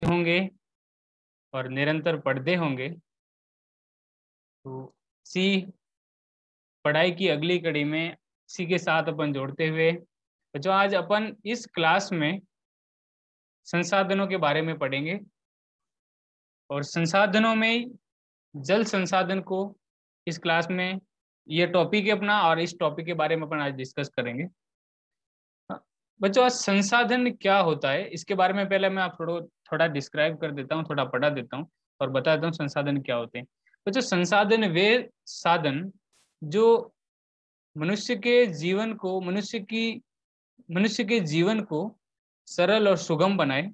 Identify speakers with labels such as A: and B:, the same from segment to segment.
A: होंगे और निरंतर पढ़ते होंगे। तो इसी पढ़ाई की अगली कड़ी में इसी के साथ अपन जोड़ते हुए जो आज अपन इस क्लास में संसाधनों के बारे में पढ़ेंगे और संसाधनों में जल संसाधन को इस क्लास में ये टॉपिक है अपना और इस टॉपिक के बारे में अपन आज डिस्कस करेंगे। बच्चों आज संसाधन क्या होता है इसके बारे में पहले मैं आप थोड़ा डिस्क्राइब कर देता हूँ, थोड़ा पढ़ा देता हूँ और बता देता हूँ संसाधन क्या होते हैं। बच्चों संसाधन वे साधन जो मनुष्य के जीवन को सरल और सुगम बनाए,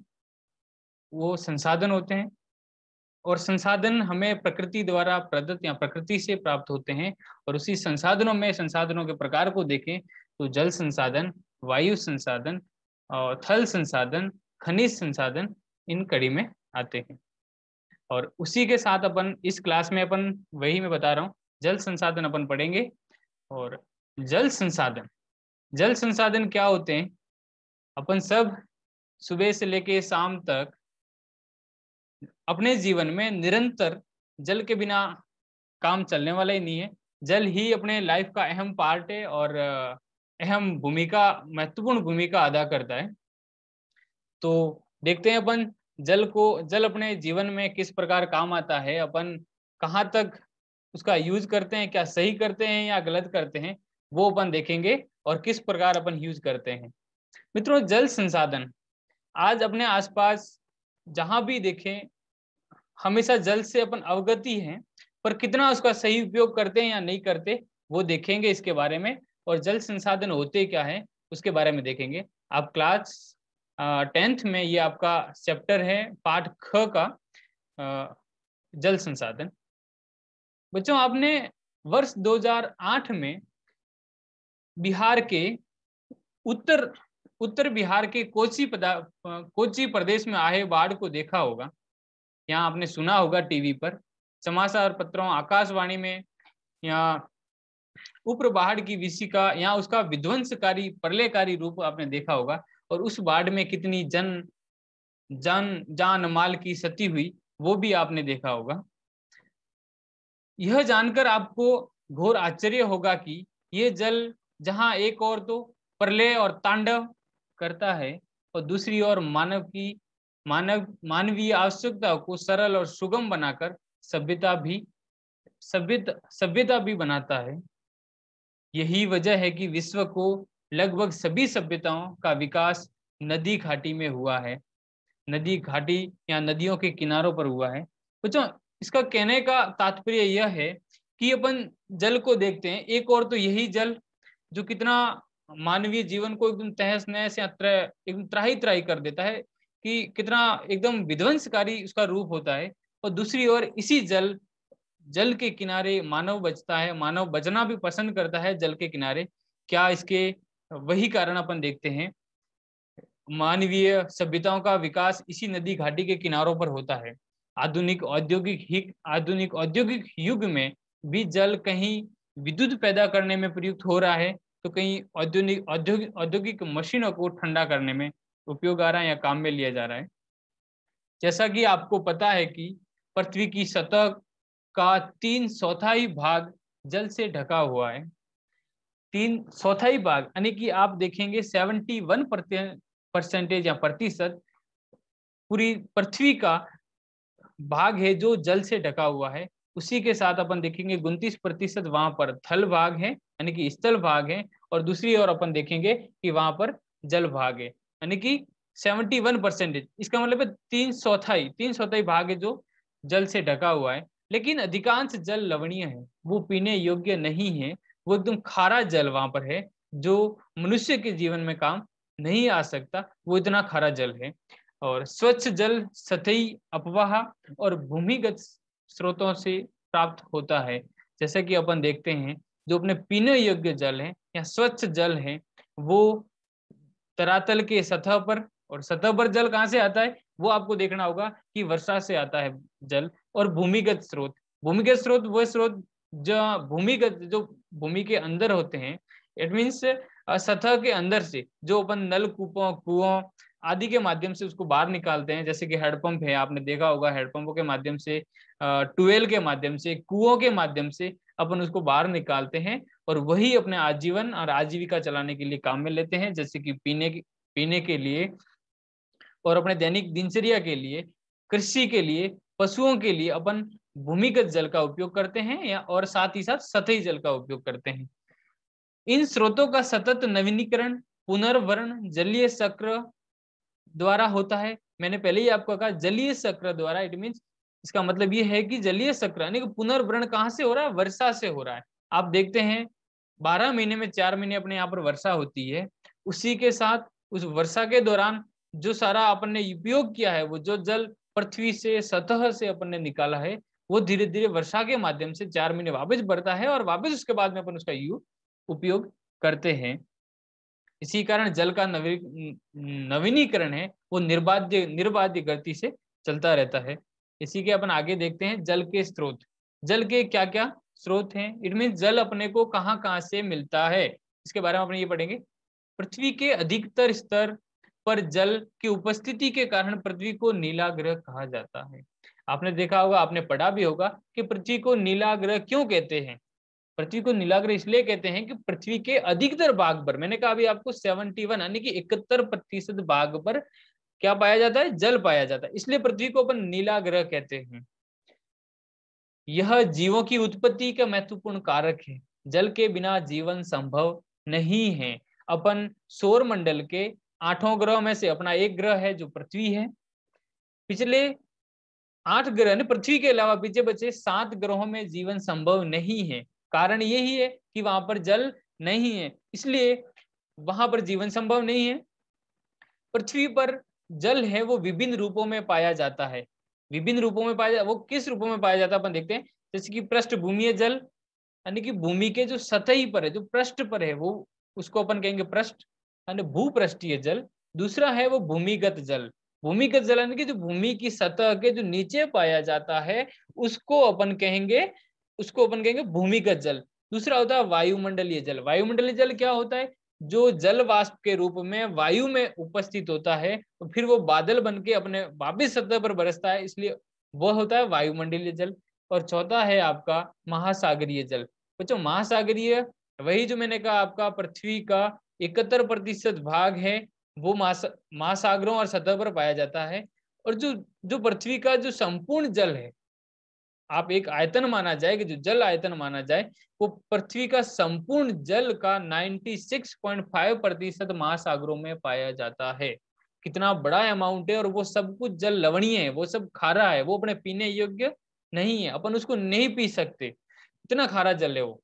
A: वो संसाधन होते हैं। और संसाधन हमें प्रकृति द्वारा प्रदत्त या प्रकृति से प्राप्त होते हैं। और उसी संसाधनों के प्रकार को देखें तो जल संसाधन, वायु संसाधन और थल संसाधन, खनिज संसाधन इन कड़ी में आते हैं। और उसी के साथ अपन इस क्लास में अपन वही मैं बता रहा हूँ जल संसाधन अपन पढ़ेंगे। और जल संसाधन क्या होते हैं? अपन सब सुबह से लेके शाम तक अपने जीवन में निरंतर जल के बिना काम चलने वाला ही नहीं है। जल ही अपने लाइफ का अहम पार्ट है और महत्वपूर्ण भूमिका अदा करता है। तो देखते हैं अपन जल अपने जीवन में किस प्रकार काम आता है, अपन कहाँ तक उसका यूज करते हैं, क्या सही करते हैं या गलत करते हैं, वो अपन देखेंगे और किस प्रकार अपन यूज करते हैं। मित्रों जल संसाधन आज अपने आसपास जहां भी देखें हमेशा जल से अपन अवगति हैं, पर कितना उसका सही उपयोग करते हैं या नहीं करते वो देखेंगे इसके बारे में। और जल संसाधन होते क्या है उसके बारे में देखेंगे। आप क्लास 10th में ये आपका चैप्टर है पाठ ख का जल संसाधन। बच्चों आपने वर्ष 2008 में बिहार के उत्तर बिहार के कोची प्रदेश में आए बाढ़ को देखा होगा। यहाँ आपने सुना होगा टीवी पर, समाचार पत्रों, आकाशवाणी में, या ऊपर बाढ़ की विशिका या उसका विध्वंसकारी प्रलयकारी रूप आपने देखा होगा। और उस बाढ़ में कितनी जान माल की क्षति हुई वो भी आपने देखा होगा। यह जानकर आपको घोर आश्चर्य होगा कि ये जल जहां एक और तो प्रलय और तांडव करता है और दूसरी ओर मानवीय आवश्यकता को सरल और सुगम बनाकर सभ्यता भी बनाता है। यही वजह है कि विश्व को लगभग सभी सभ्यताओं का विकास नदी घाटी में हुआ है, नदी घाटी या नदियों के किनारों पर हुआ है। बच्चों इसका कहने का तात्पर्य यह है कि अपन जल को देखते हैं, एक और तो यही जल जो कितना मानवीय जीवन को एकदम तहस नहस या एकदम त्राही त्राही कर देता है कि कितना एकदम विध्वंसकारी उसका रूप होता है। और दूसरी ओर इसी जल के किनारे मानव बचता है, मानव बचना भी पसंद करता है जल के किनारे। क्या इसके वही कारण अपन देखते हैं, मानवीय सभ्यताओं का विकास इसी नदी घाटी के किनारों पर होता है। आधुनिक औद्योगिक युग में भी जल कहीं विद्युत पैदा करने में प्रयुक्त हो रहा है तो कहीं औद्योगिक मशीनों को ठंडा करने में उपयोग आ रहा है या काम में लिया जा रहा है। जैसा कि आपको पता है कि पृथ्वी की सतह का 3/4 भाग जल से ढका हुआ है। 3/4 भाग यानी कि आप देखेंगे 71% या प्रतिशत पूरी पृथ्वी का भाग है जो जल से ढका हुआ है। उसी के साथ अपन देखेंगे 29% वहां पर थल भाग है यानी कि स्थल भाग है, और दूसरी ओर अपन देखेंगे कि वहां पर जल भाग है यानी कि 71%। इसका मतलब है 3/4 भाग है जो जल से ढका हुआ है। लेकिन अधिकांश जल लवणीय है, वो पीने योग्य नहीं है, वो एकदम खारा जल वहां पर है जो मनुष्य के जीवन में काम नहीं आ सकता, वो इतना खारा जल है। और स्वच्छ जल सतही अपवाह और भूमिगत स्रोतों से प्राप्त होता है। जैसे कि अपन देखते हैं जो अपने पीने योग्य जल है या स्वच्छ जल है वो तरातल के सतह पर, और सतह पर जल कहाँ से आता है वो आपको देखना होगा कि वर्षा से आता है जल। और भूमिगत स्रोत वो स्रोत जो भूमि के अंदर होते हैं, इट मीन्स सतह के अंदर से, जो अपन नल कूपों कुओं आदि के माध्यम से उसको बाहर निकालते हैं, जैसे कि हेडपंप है, आपने देखा होगा हेडपंपों के माध्यम से, ट्यूबवेल के माध्यम से, कुओं के माध्यम से अपन उसको बाहर निकालते हैं और वही अपने आजीवन और आजीविका चलाने के लिए काम में लेते हैं, जैसे कि पीने के लिए और अपने दैनिक दिनचर्या के लिए, कृषि के लिए, पशुओं के लिए अपन भूमिगत जल का उपयोग करते हैं या और साथ ही साथ सतही जल का उपयोग करते हैं। इन स्रोतों का सतत नवीनीकरण पुनर्भरण जलीय चक्र द्वारा होता है। मैंने पहले ही आपको कहा जलीय चक्र द्वारा, इट मींस इसका मतलब ये है कि जलीय चक्र यानी कि पुनर्भरण कहाँ से हो रहा है, वर्षा से हो रहा है। आप देखते हैं 12 महीने में 4 महीने अपने यहाँ पर वर्षा होती है, उसी के साथ उस वर्षा के दौरान जो सारा अपन ने उपयोग किया है, वो जो जल पृथ्वी से सतह से अपन ने निकाला है, वो धीरे धीरे वर्षा के माध्यम से 4 महीने वापस बढ़ता है और वापस उसके बाद में अपन उसका उपयोग करते हैं। इसी कारण जल का नवीनीकरण है वो निर्बाध्य गति से चलता रहता है। इसी के अपन आगे देखते हैं जल के स्रोत। जल के क्या क्या स्रोत हैं, इट मीन जल अपने को कहाँ कहाँ से मिलता है, इसके बारे में अपन ये पढ़ेंगे। पृथ्वी के अधिकतर स्तर पर जल की उपस्थिति के कारण पृथ्वी को नीला ग्रह कहा जाता है। आपने देखा होगा, आपने पढ़ा भी होगा कि पृथ्वी को नीला ग्रह क्यों कहते हैं। पृथ्वी को नीला ग्रह इसलिए कहते हैं कि पृथ्वी के अधिकतर भाग पर, मैंने कहा अभी आपको 71 यानी कि 71% भाग पर क्या पाया जाता है, जल पाया जाता है, इसलिए पृथ्वी को अपन नीला ग्रह कहते हैं। यह जीवों की उत्पत्ति का महत्वपूर्ण कारक है। जल के बिना जीवन संभव नहीं है। अपन सौर मंडल के 8 ग्रह में से अपना एक ग्रह है जो पृथ्वी है। पिछले 8 ग्रह, पृथ्वी के अलावा पीछे बचे 7 ग्रहों में जीवन संभव नहीं है। कारण यही है कि वहां पर जल नहीं है, इसलिए वहां पर जीवन संभव नहीं है। पृथ्वी पर जल है वो विभिन्न रूपों में पाया जाता है। विभिन्न रूपों में पाया जाता, वो किस रूपों में पाया जाता है अपन देखते हैं। जैसे कि पृष्ठभूमिय जल, यानी कि भूमि के जो सतही पर है, जो पृष्ठ पर है, वो उसको अपन कहेंगे पृष्ठ यानी भूपृष्ठीय जल। दूसरा है वो भूमिगत जल। भूमिगत जल यानी कि जो भूमि की सतह के जो नीचे पाया जाता है, उसको अपन कहेंगे भूमिगत जल। दूसरा होता है वायुमंडलीय जल। वायुमंडलीय जल क्या होता है, जो जल वाष्प के रूप में वायु में उपस्थित होता है तो फिर वो बादल बन के अपने वापिस सतह पर बरसता है, इसलिए वह होता है वायुमंडलीय जल। और चौथा है आपका महासागरीय जल। बच्चों महासागरीय वही जो मैंने कहा आपका पृथ्वी का 71% भाग है वो महासागरों और सतह पर पाया जाता है। और जो पृथ्वी का जो संपूर्ण जल है, आप एक आयतन माना जाए कि जो जल आयतन माना जाए, वो पृथ्वी का संपूर्ण जल का 96.5% महासागरों में पाया जाता है। कितना बड़ा अमाउंट है, और वो सब कुछ जल लवणीय है, वो सब खारा है, वो अपने पीने योग्य नहीं है, अपन उसको नहीं पी सकते, इतना खारा जल है वो।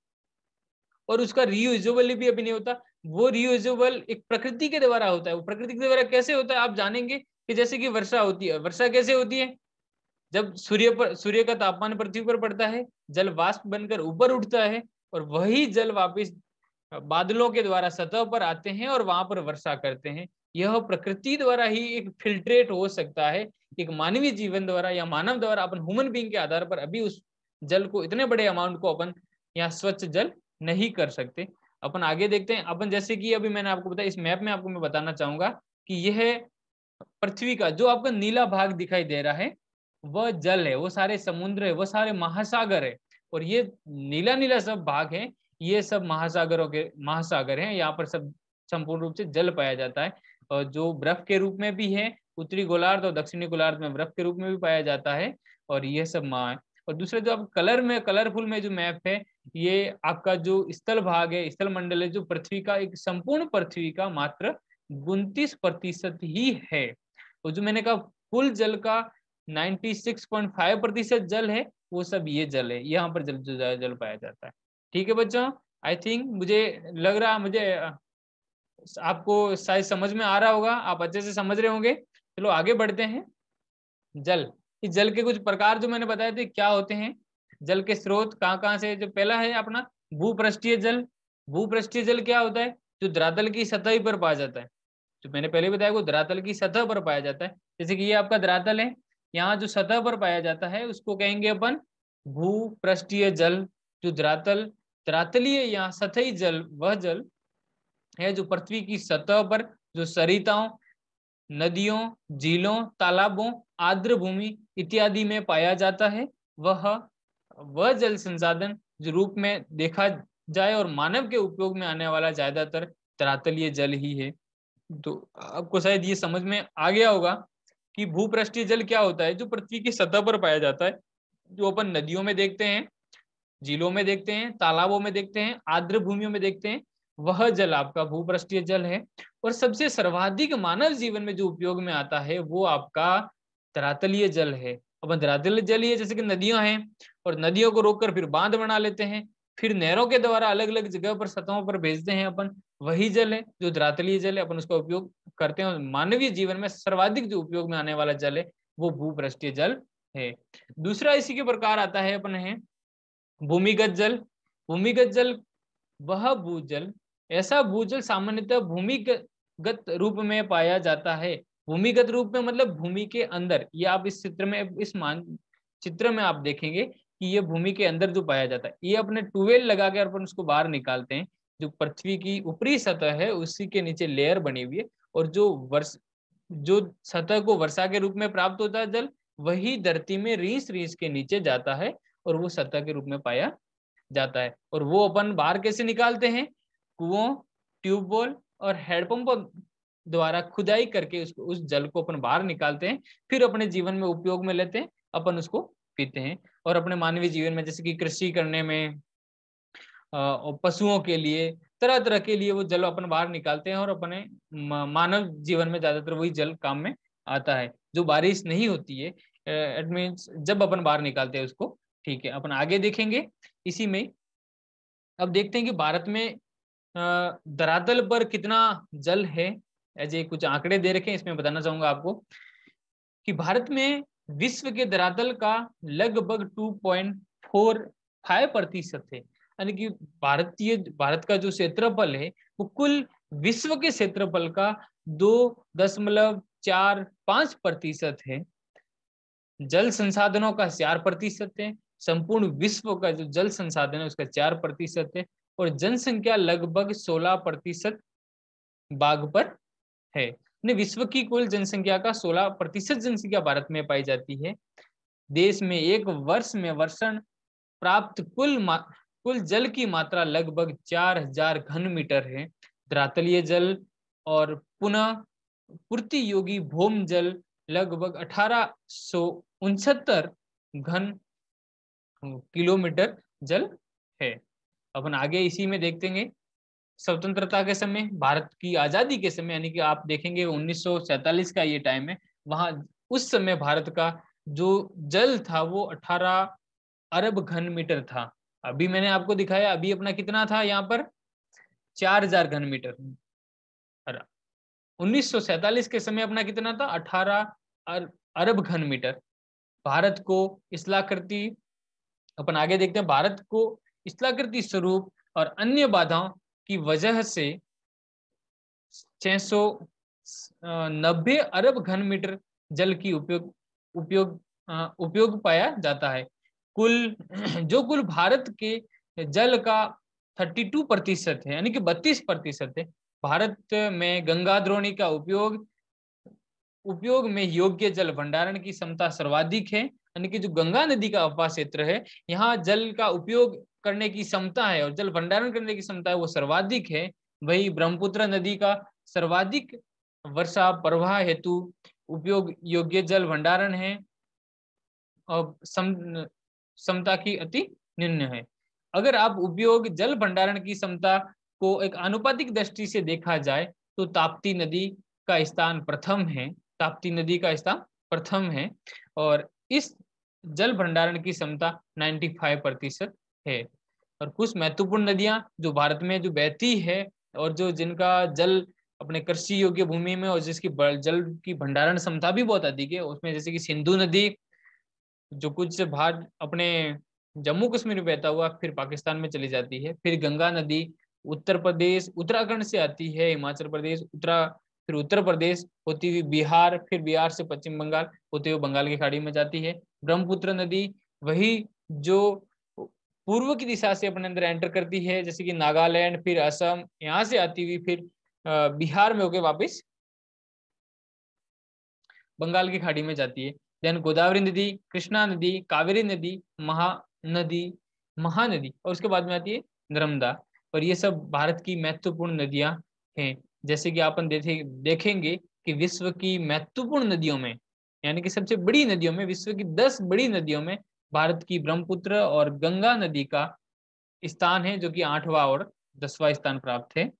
A: और उसका रीयूजेबल भी अभी नहीं होता, वो रीयूजेबल एक प्रकृति के द्वारा होता है। वो प्रकृति के द्वारा कैसे होता है आप जानेंगे कि जैसे कि वर्षा होती है। वर्षा कैसे होती है, जब सूर्य का तापमान पृथ्वी पर पड़ता है, जल वाष्प बनकर ऊपर उठता है और वही जल वापस बादलों के द्वारा सतह पर आते हैं और वहां पर वर्षा करते हैं। यह प्रकृति द्वारा ही एक फिल्ट्रेट हो सकता है। एक मानवीय जीवन द्वारा या मानव द्वारा, अपन ह्यूमन बीइंग के आधार पर अभी उस जल को, इतने बड़े अमाउंट को अपन यहाँ स्वच्छ जल नहीं कर सकते। अपन आगे देखते हैं। अपन जैसे कि अभी मैंने आपको बताया, इस मैप में आपको मैं बताना चाहूंगा कि यह पृथ्वी का जो आपका नीला भाग दिखाई दे रहा है वह जल है, वो सारे समुद्र है, वो सारे महासागर है। और ये नीला नीला सब भाग है, ये सब महासागर हैं। यहाँ पर सब संपूर्ण रूप से जल पाया जाता है, और जो बर्फ के रूप में भी है, उत्तरी गोलार्ध और दक्षिणी गोलार्ध में बर्फ के रूप में भी पाया जाता है। और ये सब है। और दूसरा जो आप कलरफुल में जो मैप है, ये आपका जो स्थल भाग है, स्थल मंडल है, जो पृथ्वी का एक संपूर्ण पृथ्वी का मात्र 29% ही है। और जो मैंने कहा कुल जल का 96.5% जल है, वो सब ये जल है, यहाँ पर जो जल पाया जाता है। ठीक है बच्चों, आई थिंक मुझे लग रहा, मुझे आपको शायद समझ में आ रहा होगा, आप अच्छे से समझ रहे होंगे। चलो आगे बढ़ते हैं। जल, इस जल के कुछ प्रकार जो मैंने बताए थे क्या होते हैं, जल के स्रोत कहाँ कहाँ से। जो पहला है अपना भूपृष्ठीय जल। भूपृष्ठीय जल क्या होता है, जो धरातल की सतह पर पाया जाता है। जो मैंने पहले बताया वो धरातल की सतह पर पाया जाता है। जैसे कि ये आपका धरातल है, यहाँ जो सतह पर पाया जाता है उसको कहेंगे अपन भूपृष्ठीय जल। जो धरातलीय या सतही जल, वह जल है जो पृथ्वी की सतह पर जो सरिताओं नदियों, झीलों, तालाबों, आर्द्र भूमि इत्यादि में पाया जाता है, वह जल संसाधन जो रूप में देखा जाए और मानव के उपयोग में आने वाला ज्यादातर धरातलीय जल ही है। तो आपको शायद ये समझ में आ गया होगा कि भूपृष्ठीय जल क्या होता है, जो पृथ्वी की सतह पर पाया जाता है, जो अपन नदियों में देखते हैं, झीलों में देखते हैं, तालाबों में देखते हैं, आर्द्र भूमियों में देखते हैं, वह जल आपका भूपृष्ठीय जल है। और सबसे सर्वाधिक मानव जीवन में जो उपयोग में आता है वो आपका धरातलीय जल है। अब धरातलीय जल ही है, जैसे कि नदियां हैं और नदियों को रोककर फिर बांध बना लेते हैं, फिर नहरों के द्वारा अलग अलग जगह पर सतहों पर भेजते हैं अपन, वही जल है जो धरातलीय जल है, अपन उसका उपयोग करते हैं। और मानवीय जीवन में सर्वाधिक जो उपयोग में आने वाला जल है वो भूपृष्ठीय जल है। दूसरा इसी के प्रकार आता है अपन है भूमिगत जल। भूमिगत जल वह भूजल, ऐसा भूजल सामान्यतः भूमिगत रूप में पाया जाता है। भूमिगत रूप में मतलब भूमि के अंदर, ये आप इस चित्र में, इस मान चित्र में आप देखेंगे कि ये भूमि के अंदर जो पाया जाता है, ये अपने ट्यूबवेल लगा के अपन उसको बाहर निकालते हैं। जो पृथ्वी की ऊपरी सतह है उसी के नीचे लेयर बनी हुई है, और जो सतह को वर्षा के रूप में प्राप्त होता है जल, वही धरती में रीस रीस के नीचे जाता है और वो सतह के रूप में पाया जाता है। और वो अपन बाहर कैसे निकालते हैं, कुओं, ट्यूबवेल और हैंडपंपों द्वारा खुदाई करके उसको, उस जल को अपन बाहर निकालते हैं, फिर अपने जीवन में उपयोग में लेते हैं, अपन उसको पीते हैं। और अपने मानवीय जीवन में जैसे कि कृषि करने में और पशुओं के लिए, तरह तरह के लिए वो जल अपन बाहर निकालते हैं, और अपने मानव जीवन में ज्यादातर वही जल काम में आता है। जो बारिश नहीं होती है, इट मीन्स जब अपन बाहर निकालते हैं उसको। ठीक है, अपन आगे देखेंगे इसी में। अब देखते हैं कि भारत में धरातल पर कितना जल है। ऐसे कुछ आंकड़े दे रखे हैं, इसमें बताना चाहूंगा आपको कि भारत में विश्व के धरातल का लगभग 2.45% है। यानी कि भारत का जो क्षेत्रफल है वो कुल विश्व के क्षेत्रफल का 2.45% है। जल संसाधनों का 4% है। संपूर्ण विश्व का जो जल संसाधन है उसका 4% है। और जनसंख्या लगभग 16% भाग पर है। विश्व की कुल जनसंख्या का 16% जनसंख्या भारत में पाई जाती है। देश में एक वर्ष में वर्षण प्राप्त कुल जल की मात्रा लगभग 4000 घन मीटर है। धरातलीय जल और पुनः पूर्ति योगी भौम जल लगभग 1869 घन किलोमीटर जल है। अपन आगे इसी में देखते हैं स्वतंत्रता के समय, भारत की आजादी के समय, यानी कि आप देखेंगे 1947 का ये टाइम है, वहां उस समय भारत का जो जल था वो 18 अरब घन मीटर था। अभी मैंने आपको दिखाया, अभी अपना कितना था यहाँ पर 4000 घन मीटर। 1947 के समय अपना कितना था 18 अरब घन मीटर। भारत को स्थलाकृति, अपन आगे देखते हैं, भारत को स्थलाकृति स्वरूप और अन्य बाधाओं की वजह से 690 अरब घन मीटर जल की उपयोग पाया जाता है। कुल भारत के जल का 32% है, यानी कि 32% है। भारत में गंगा द्रोणी का उपयोग में योग्य जल भंडारण की क्षमता सर्वाधिक है। यानी कि जो गंगा नदी का अवपात क्षेत्र है, यहाँ जल का उपयोग करने की क्षमता है और जल भंडारण करने की क्षमता है वो सर्वाधिक है। वही ब्रह्मपुत्र नदी का सर्वाधिक वर्षा प्रवाह हेतु उपयोग योग्य जल भंडारण है और क्षमता की अति निम्न है। अगर आप उपयोग जल भंडारण की क्षमता को एक आनुपातिक दृष्टि से देखा जाए तो ताप्ती नदी का स्थान प्रथम है। ताप्ती नदी का स्थान प्रथम है और इस जल भंडारण की क्षमता 95% है। और कुछ महत्वपूर्ण नदियां जो भारत में जो बहती है और जो जिनका जल अपने कृषि योग्य भूमि में और जिसकी जल की भंडारण क्षमता भी बहुत अधिक है, उसमें जैसे कि सिंधु नदी जो कुछ बाहर अपने जम्मू कश्मीर में बहता हुआ फिर पाकिस्तान में चली जाती है। फिर गंगा नदी उत्तर प्रदेश उत्तराखंड से आती है, हिमाचल प्रदेश फिर उत्तर प्रदेश होती हुई बिहार, फिर बिहार से पश्चिम बंगाल होते हुए बंगाल की खाड़ी में जाती है। ब्रह्मपुत्र नदी वही जो पूर्व की दिशा से अपने अंदर एंटर करती है, जैसे कि नागालैंड, फिर असम, यहाँ से आती हुई फिर बिहार में होकर वापस बंगाल की खाड़ी में जाती है। देन गोदावरी नदी, कृष्णा नदी, कावेरी नदी, महानदी और उसके बाद में आती है नर्मदा। और ये सब भारत की महत्वपूर्ण नदियां हैं। जैसे कि अपन देखेंगे कि विश्व की महत्वपूर्ण नदियों में, यानी कि सबसे बड़ी नदियों में, विश्व की 10 बड़ी नदियों में भारत की ब्रह्मपुत्र और गंगा नदी का स्थान है, जो कि 8वां और 10वां स्थान प्राप्त है।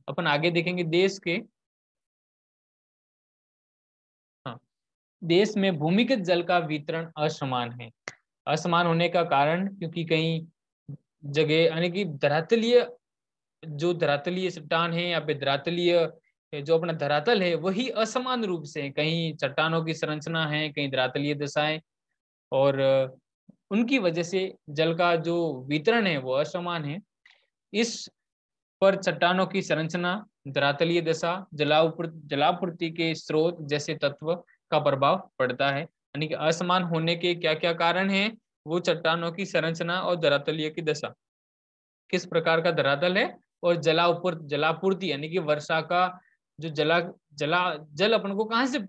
A: अपन आगे देखेंगे देश के, हाँ, देश में भूमिगत जल का वितरण असमान है। असमान होने का कारण क्योंकि कई जगह, यानी कि धरातलीय, जो धरातलीय चट्टान है या फिर धरातलीय जो अपना धरातल है वही असमान रूप से है। कहीं चट्टानों की संरचना है, कहीं धरातलीय दशाएं, और उनकी वजह से जल का जो वितरण है वो असमान है। इस पर चट्टानों की संरचना, धरातलीय दशा, जलापूर्ति के स्रोत जैसे तत्व का प्रभाव पड़ता है। यानी कि असमान होने के क्या क्या कारण हैं? वो चट्टानों की संरचना और धरातलीय की दशा, किस प्रकार का धरातल है, और जलापूर्ति यानी कि वर्षा का जो जल अपन को कहाँ से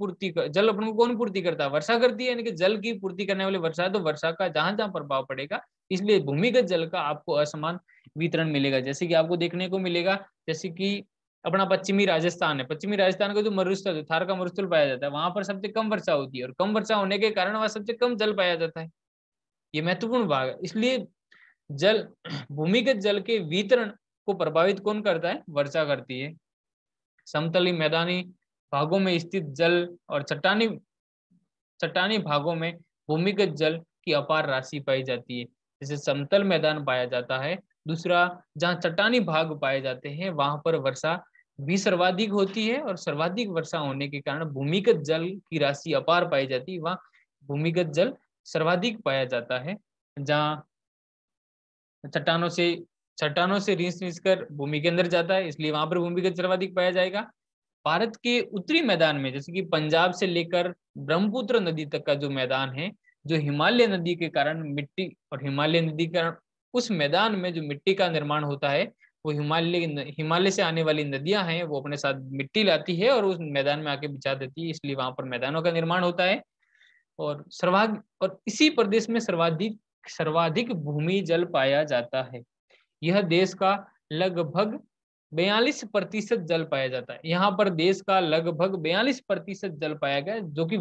A: जल अपन को कौन पूर्ति करता है? वर्षा करती है, यानी कि जल की पूर्ति करने वाली वर्षा है। तो वर्षा का जहां जहां प्रभाव पड़ेगा, इसलिए भूमिगत जल का आपको असमान वितरण मिलेगा। जैसे कि आपको देखने को मिलेगा, जैसे कि अपना पश्चिमी राजस्थान है, पश्चिमी राजस्थान का जो मरुस्थल है, थार का मरुस्थल पाया जाता है, वहां पर सबसे कम वर्षा होती है, और कम वर्षा होने के कारण वहां सबसे कम जल पाया जाता है। ये महत्वपूर्ण भाग है। इसलिए जल भूमिगत जल के वितरण को प्रभावित कौन करता है? वर्षा करती है। समतली मैदानी भागों में स्थित जल और चट्टानी भागों में भूमिगत जल की अपार राशि पाई जाती है। जैसे समतल मैदान पाया जाता है, दूसरा जहाँ चट्टानी भाग पाए जाते हैं वहां पर वर्षा भी सर्वाधिक होती है, और सर्वाधिक वर्षा होने के कारण भूमिगत जल की राशि अपार पाई जाती है। वहाँ भूमिगत जल सर्वाधिक पाया जाता है, जहाँ चट्टानों से रीस कर भूमि के अंदर जाता है, इसलिए वहां पर भूमिगत सर्वाधिक पाया जाएगा। भारत के उत्तरी मैदान में, जैसे कि पंजाब से लेकर ब्रह्मपुत्र नदी तक का जो मैदान है, जो हिमालय नदी के कारण मिट्टी, और हिमालय नदी के कारण उस मैदान में जो मिट्टी का निर्माण होता है, वो हिमालय से आने वाली नदियां हैं, वो अपने साथ मिट्टी लाती है और उस मैदान में आके बिछा देती है, इसलिए वहां पर मैदानों का निर्माण होता है। और इसी प्रदेश में सर्वाधिक सर्वाधिक भूमि जल पाया जाता है। यह देश का लगभग 42% जल पाया जाता है। यहाँ पर देश का लगभग 42% जल पाया गया, जो कि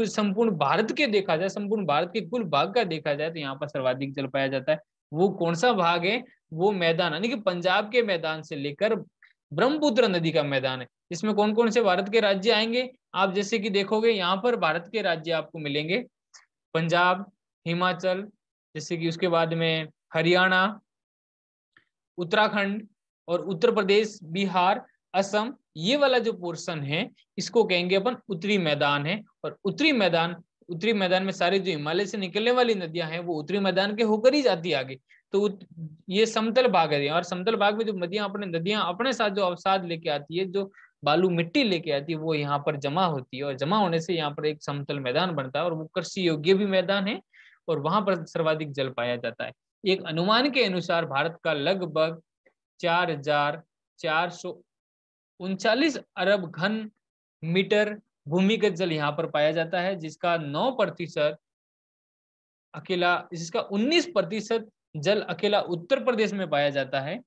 A: संपूर्ण भारत के देखा जाए, संपूर्ण भारत के कुल भाग का देखा जाए, तो यहाँ पर सर्वाधिक जल पाया जाता है। वो कौन सा भाग है? वो मैदान, यानी कि पंजाब के मैदान से लेकर ब्रह्मपुत्र नदी का मैदान है। इसमें कौन कौन से भारत के राज्य आएंगे? आप जैसे कि देखोगे यहाँ पर भारत के राज्य आपको मिलेंगे, पंजाब, हिमाचल, जैसे कि उसके बाद में हरियाणा, उत्तराखंड और उत्तर प्रदेश, बिहार, असम। ये वाला जो पोर्शन है इसको कहेंगे अपन उत्तरी मैदान है। और उत्तरी मैदान में सारी जो हिमालय से निकलने वाली नदियां हैं वो उत्तरी मैदान के होकर ही जाती है आगे। तो ये समतल भाग है, और समतल भाग में जो नदियां अपने साथ जो अवसाद लेके आती है, जो बालू मिट्टी लेके आती है, वो यहाँ पर जमा होती है, और जमा होने से यहाँ पर एक समतल मैदान बनता है, और वो कृषि योग्य भी मैदान है, और वहां पर सर्वाधिक जल पाया जाता है। एक अनुमान के अनुसार भारत का लगभग 4,439 अरब घन मीटर भूमिगत जल यहाँ पर पाया जाता है, जिसका 19% जल अकेला उत्तर प्रदेश में पाया जाता है।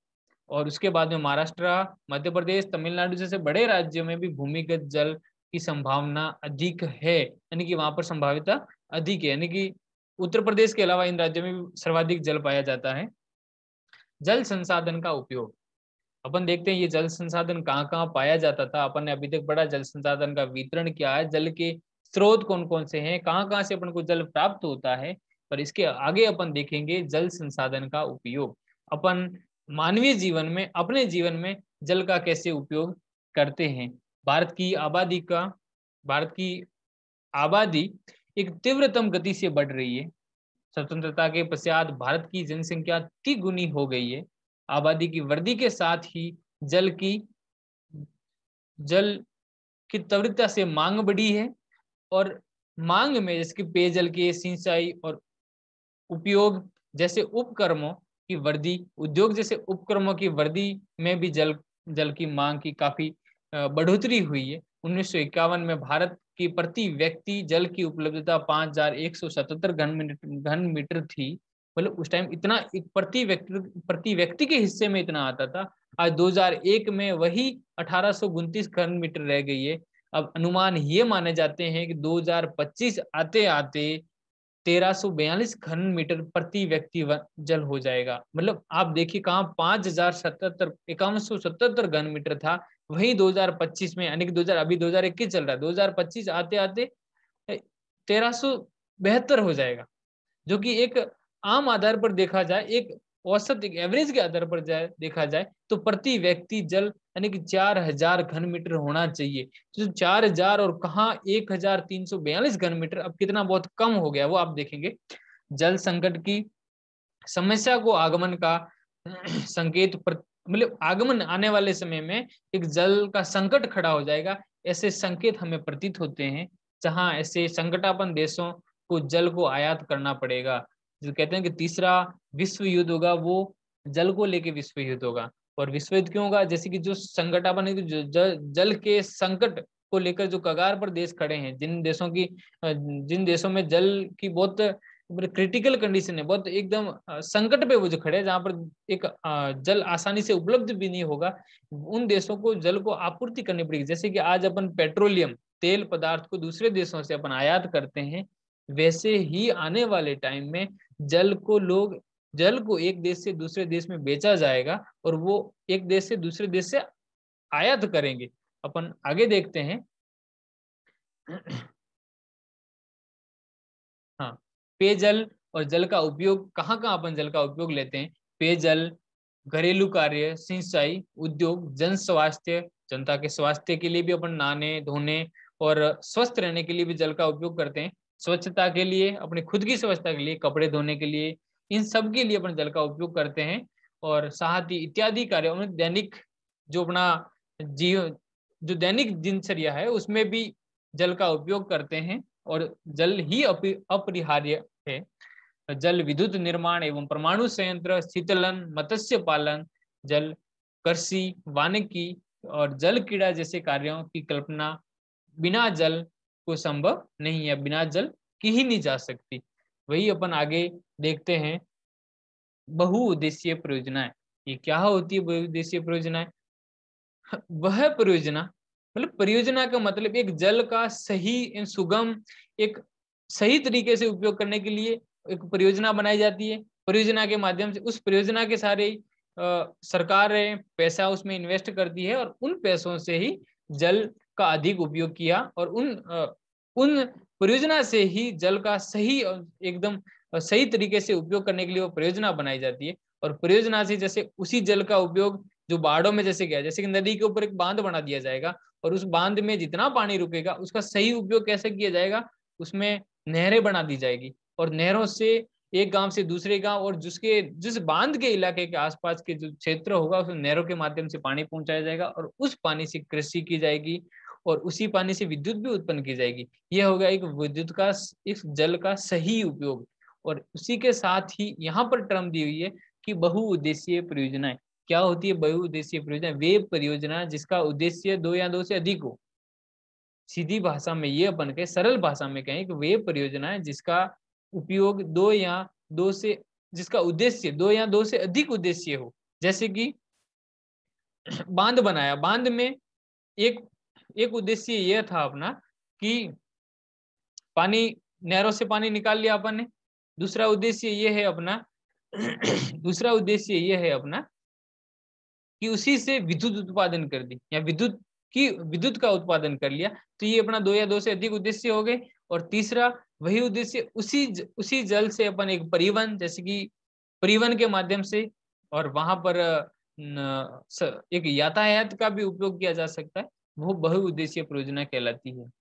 A: और उसके बाद में महाराष्ट्र, मध्य प्रदेश, तमिलनाडु जैसे बड़े राज्यों में भी भूमिगत जल की संभावना अधिक है, यानी कि वहां पर संभाव्यता अधिक है, यानी कि उत्तर प्रदेश के अलावा इन राज्यों में भी सर्वाधिक जल पाया जाता है। जल संसाधन का उपयोग, अपन देखते हैं ये जल संसाधन कहाँ कहाँ पाया जाता था। अपन ने अभी तक बड़ा जल संसाधन का वितरण किया है, जल के स्रोत कौन कौन से हैं, कहाँ कहाँ से अपन को जल प्राप्त होता है। पर इसके आगे अपन देखेंगे जल संसाधन का उपयोग, अपन मानवीय जीवन में, अपने जीवन में जल का कैसे उपयोग करते हैं। भारत की आबादी एक तीव्रतम गति से बढ़ रही है। स्वतंत्रता के पश्चात भारत की जनसंख्या तिगुनी हो गई है। आबादी की वृद्धि के साथ ही जल की तीव्रता से मांग बढ़ी है, और मांग में जैसे कि पेयजल के, सिंचाई और उपयोग जैसे उपक्रमों की वृद्धि, उद्योग जैसे उपक्रमों की वृद्धि में भी जल की मांग की काफी बढ़ोतरी हुई है। 1951 में भारत कि प्रति व्यक्ति जल की उपलब्धता 5177 घन मीटर थी। मतलब उस टाइम इतना प्रति व्यक्ति के हिस्से में इतना आता था। आज 2001 में वही 1829 घन मीटर रह गई है। अब अनुमान ये माने जाते हैं कि 2025 आते आते 1342 घन मीटर प्रति व्यक्ति जल हो जाएगा। मतलब आप देखिए कहाँ 5177 घन मीटर था, वही 2025 में, यानी कि 2000 अभी 2021 चल रहा है, 2025 आते आते 1372 हो जाएगा, जो कि एक आम आधार पर देखा जाए, एक औसत एक एवरेज के आधार पर देखा जाए तो प्रति व्यक्ति जल यानी कि 4000 घन मीटर होना चाहिए। तो 4000 और कहाँ 1342 घन मीटर, अब कितना बहुत कम हो गया वो आप देखेंगे। जल संकट की समस्या को आगमन का संकेत मतलब आगमन आने वाले समय में एक जल का संकट खड़ा हो जाएगा, ऐसे संकेत हमें प्रतीत होते हैं, जहां ऐसे संकटापन्न देशों को जल को आयात करना पड़ेगा। जो कहते हैं कि तीसरा विश्व युद्ध होगा वो जल को लेके विश्व युद्ध होगा। और विश्व युद्ध क्यों होगा? जैसे कि जो संकटापन्न जल के संकट को लेकर जो कगार पर देश खड़े हैं, जिन देशों में जल की बहुत क्रिटिकल कंडीशन है, बहुत एकदम संकट पे वो जो खड़े हैं, जहां पर एक जल आसानी से उपलब्ध भी नहीं होगा, उन देशों को जल को आपूर्ति करनी पड़ेगी। जैसे कि आज अपन पेट्रोलियम तेल पदार्थ को दूसरे देशों से अपन आयात करते हैं, वैसे ही आने वाले टाइम में जल को एक देश से दूसरे देश में बेचा जाएगा और वो एक देश से दूसरे देश से आयात करेंगे। अपन आगे देखते हैं। हाँ, पेयजल और जल का उपयोग कहाँ कहाँ अपन जल का उपयोग लेते हैं? पेयजल, घरेलू कार्य, सिंचाई, उद्योग, जन स्वास्थ्य, जनता के स्वास्थ्य के लिए भी अपन नहाने धोने और स्वस्थ रहने के लिए भी जल का उपयोग करते हैं। स्वच्छता के लिए, अपनी खुद की स्वच्छता के लिए, कपड़े धोने के लिए, इन सब के लिए अपन जल का उपयोग करते हैं। और साथ ही इत्यादि कार्यों में दैनिक जो अपना जीव जो दैनिक दिनचर्या है उसमें भी जल का उपयोग करते हैं, और जल ही अपरिहार्य है। जल विद्युत निर्माण एवं परमाणु संयंत्र, शीतलन, मत्स्य पालन, जल कृषि, वानिकी और जल क्रीड़ा जैसे कार्यों की कल्पना बिना जल को संभव नहीं है, बिना जल की ही नहीं जा सकती। वही अपन आगे देखते हैं, बहुउद्देशीय परियोजनाएं। ये क्या होती है बहुउद्देशीय परियोजनाएं? वह परियोजना, मतलब परियोजना का मतलब एक जल का सही सुगम एक सही तरीके से उपयोग करने के लिए एक परियोजना बनाई जाती है। परियोजना के माध्यम से उस परियोजना के सारे सरकार पैसा उसमें इन्वेस्ट करती है और उन पैसों से ही जल का अधिक उपयोग किया, और उन परियोजना से ही जल का सही एकदम सही तरीके से उपयोग करने के लिए वो परियोजना बनाई जाती है। और परियोजना से जैसे उसी जल का उपयोग जो बाढ़ों में जैसे क्या, जैसे कि नदी के ऊपर एक बांध बना दिया जाएगा और उस बांध में जितना पानी रुकेगा उसका सही उपयोग कैसे किया जाएगा, उसमें नहरें बना दी जाएगी और नहरों से एक गांव से दूसरे गांव और जिस बांध के इलाके के आसपास के जो क्षेत्र होगा उस नहरों के माध्यम से पानी पहुंचाया जाएगा और उस पानी से कृषि की जाएगी और उसी पानी से विद्युत भी उत्पन्न की जाएगी। यह होगा एक विद्युत का, इस जल का सही उपयोग। और उसी के साथ ही यहाँ पर टर्म दी हुई है कि बहुउद्देशीय परियोजनाएं। क्या होती है बहुउद्देशीय परियोजना? वे परियोजना जिसका उद्देश्य दो या दो से अधिक हो। सीधी भाषा में ये अपन के सरल भाषा में कहें कि वे परियोजनाएं जिसका उपयोग जिसका उद्देश्य दो या दो से अधिक उद्देश्य हो। जैसे कि बांध बनाया, बांध में एक उद्देश्य यह था अपना कि पानी, नहरों से पानी निकाल लिया अपन ने। दूसरा उद्देश्य यह है अपना दूसरा उद्देश्य यह है अपना कि उसी से विद्युत उत्पादन कर दी या विद्युत का उत्पादन कर लिया। तो ये अपना दो या दो से अधिक उद्देश्य हो गए। और तीसरा वही उद्देश्य उसी जल से अपन एक परिवहन, जैसे कि परिवहन के माध्यम से और वहां पर एक यातायात का भी उपयोग किया जा सकता है, वो बहुउद्देशीय परियोजना कहलाती है।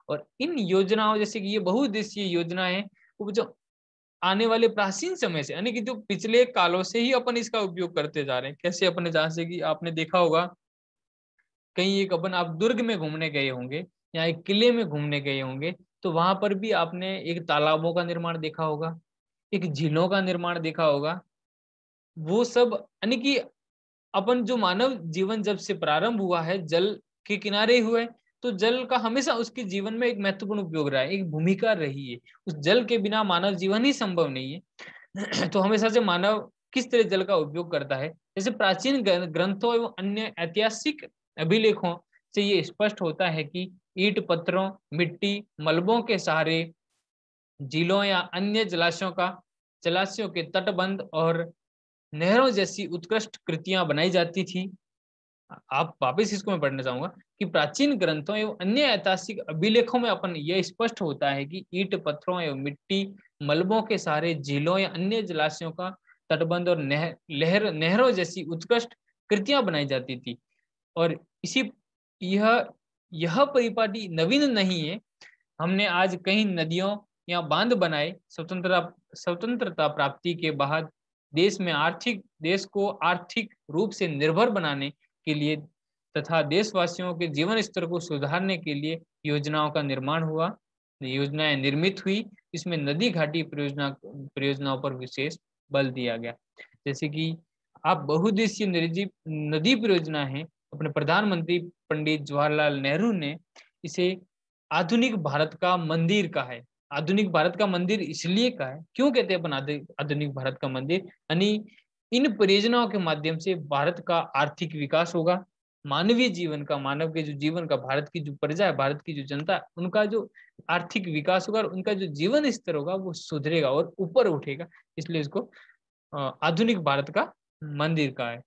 A: और इन योजनाओं, जैसे कि ये बहुउद्देशीय योजना है, वो जो आने वाले प्राचीन समय से, यानी कि जो पिछले कालों से ही अपन इसका उपयोग करते जा रहे हैं। कैसे अपन, जैसे कि आपने देखा होगा कहीं एक अपन आप दुर्ग में घूमने गए होंगे या एक किले में घूमने गए होंगे, तो वहां पर भी आपने एक तालाबों का निर्माण देखा होगा, एक झीलों का निर्माण देखा होगा। वो सब यानी कि अपन जो मानव जीवन जब से प्रारंभ हुआ है जल के किनारे हुए, तो जल का हमेशा उसके जीवन में एक महत्वपूर्ण उपयोग रहा है, एक भूमिका रही है। उस जल के बिना मानव जीवन ही संभव नहीं है। तो हमेशा से मानव किस तरह जल का उपयोग करता है, जैसे प्राचीन ग्रंथों एवं अन्य ऐतिहासिक अभिलेखों से ये स्पष्ट होता है कि ईंट पत्थरों, मिट्टी, मलबों के सहारे झीलों या अन्य जलाशयों के तटबंध और नहरों जैसी उत्कृष्ट कृतियां बनाई जाती थी। आप वापस इसको मैं पढ़ना चाहूंगा कि प्राचीन ग्रंथों एवं अन्य ऐतिहासिक अभिलेखों में अपन यह स्पष्ट होता है कि ईंट पत्थरों एवं मिट्टी, मलबों के सहारे झीलों या अन्य जलाशयों का तटबंध और नहरों जैसी उत्कृष्ट कृतियां बनाई जाती थी। और इसी यह यह परिपाटी नवीन नहीं है। हमने आज कई नदियों या बांध बनाए। स्वतंत्रता प्राप्ति के बाद देश को आर्थिक रूप से निर्भर बनाने के लिए तथा देशवासियों के जीवन स्तर को सुधारने के लिए योजनाओं का निर्माण हुआ, योजनाएं निर्मित हुई। इसमें नदी घाटी परियोजनाओं पर विशेष बल दिया गया। जैसे कि आप बहुउद्देशीय नदी परियोजना है, अपने प्रधानमंत्री पंडित जवाहरलाल नेहरू ने इसे आधुनिक भारत का मंदिर कहा है। आधुनिक भारत का मंदिर इसलिए कहा है, क्यों कहते हैं अपन आधुनिक भारत का मंदिर, यानी इन परियोजनाओं के माध्यम से भारत का आर्थिक विकास होगा, मानवीय जीवन का, मानव के जो जीवन का, भारत की जो प्रजा है, भारत की जो जनता है, उनका जो आर्थिक विकास होगा और उनका जो जीवन स्तर होगा वो सुधरेगा और ऊपर उठेगा। इसलिए इसको आधुनिक भारत का मंदिर कहा है।